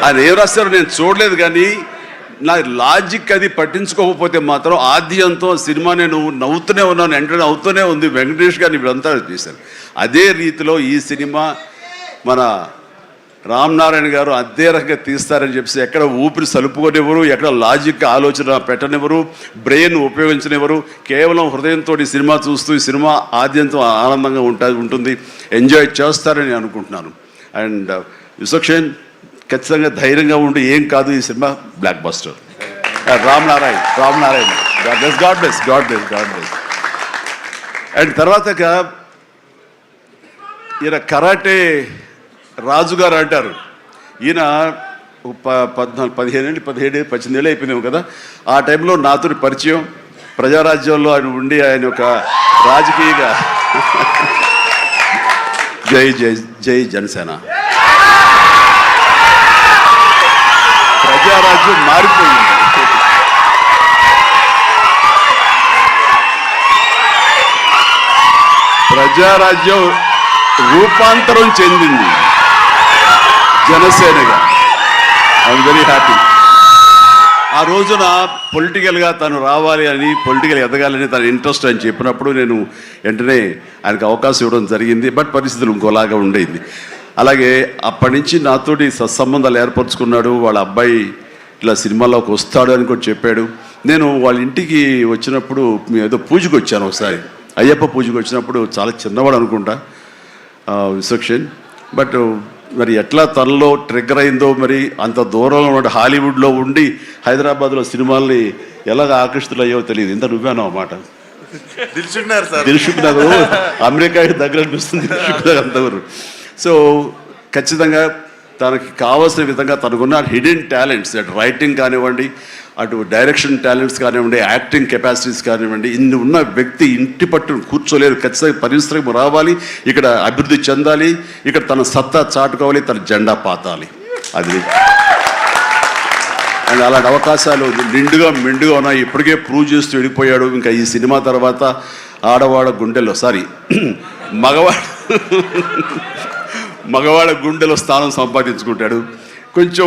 ఆయన ఏం రాస్తారో నేను చూడలేదు, కానీ నా లాజిక్ అది పట్టించుకోకపోతే మాత్రం ఆద్యంతో సినిమా నేను నవ్వుతూనే ఉన్నాను, వెంటనే అవుతూనే ఉంది. వెంకటేష్ గారిని వీళ్ళంతా చేశారు. అదే రీతిలో ఈ సినిమా మన రామ్ నారాయణ గారు అదే రకంగా తీస్తారని చెప్పేసి ఎక్కడ ఊపిరి సలుపుకొనివ్వరు, ఎక్కడ లాజిక్ ఆలోచన పెట్టనివ్వరు, బ్రెయిన్ ఉపయోగించనివ్వరు. కేవలం హృదయంతో ఈ సినిమా చూస్తూ ఈ సినిమా ఆద్యంతో ఆనందంగా ఉంటుంది, ఎంజాయ్ చేస్తారని అనుకుంటున్నాను. అండ్ విశ్వక్షేణ్ ఖచ్చితంగా ధైర్యంగా ఉండి ఏం కాదు, ఈ cinema block buster. Ram Narayana God bless. And తర్వాత ఈయన కరాటే రాజుగారు అంటారు. ఈయన 18 ఏళ్ళు అయిపోయిందేమో కదా. ఆ టైంలో నాతో పరిచయం, ప్రజారాజ్యంలో ఆయన ఉండి ఆయన ఒక రాజకీయగా జై జై జై జనసేన, ప్రజారాజ్యం మారిపోయింది. ప్రజారాజ్యం రూపాంతరం చెందింది జనసేనగా. I'm very happy. ఆ రోజున పొలిటికల్గా తను రావాలి అని, పొలిటికల్ ఎదగాలని తన ఇంట్రెస్ట్ అని చెప్పినప్పుడు నేను వెంటనే ఆయనకు అవకాశం ఇవ్వడం జరిగింది. బట్ పరిస్థితులు ఇంకోలాగా ఉండేది. అలాగే అప్పటి నుంచి నాతోటి సత్సంబంధాలు ఏర్పరచుకున్నాడు. వాళ్ళ అబ్బాయి ఇట్లా సినిమాలోకి వస్తాడు అని కూడా చెప్పాడు. నేను వాళ్ళ ఇంటికి వచ్చినప్పుడు ఏదో పూజకు వచ్చాను, ఒకసారి అయ్యప్ప పూజకు వచ్చినప్పుడు. చాలా చిన్నవాడు అనుకుంటా విశ్వక్షేణ్. బట్ మరి ఎట్లా తనలో ట్రిగ్గర్ అయిందో, మరి అంత దూరంలో ఉన్న హాలీవుడ్లో ఉండి హైదరాబాద్లో సినిమాల్ని ఎలాగ ఆకర్షితులయ్యో తెలియదు. ఇంత నువ్వేనో అన్నమాట. దిల్సుఖ్ నగర్ అమెరికాకి దగ్గర అనిపిస్తుంది, దిల్సుఖ్ నగర్ అంతవరకు. సో ఖచ్చితంగా తనకి కావాల్సిన విధంగా తనకున్న హిడెన్ టాలెంట్స్, అటు రైటింగ్ కానివ్వండి, అటు డైరెక్షన్ టాలెంట్స్ కానివ్వండి, యాక్టింగ్ కెపాసిటీస్ కానివ్వండి, ఇన్ని ఉన్న వ్యక్తి ఇంటి పట్టును కూర్చోలేరు. ఖచ్చితంగా పరిశ్రమ రావాలి, ఇక్కడ అభివృద్ధి చెందాలి, ఇక్కడ తన సత్తా చాటుకోవాలి, తన జెండా పాతాలి. అది అండ్ అలాంటి అవకాశాలు మెండుగా ఉన్నాయి. ఇప్పటికే ప్రూవ్ చేస్తూ వెళ్ళిపోయాడు. ఇంకా ఈ సినిమా తర్వాత ఆడవాడ గుండెల్లో మగవాడ గుండెలో స్థానం సంపాదించుకుంటాడు. కొంచెం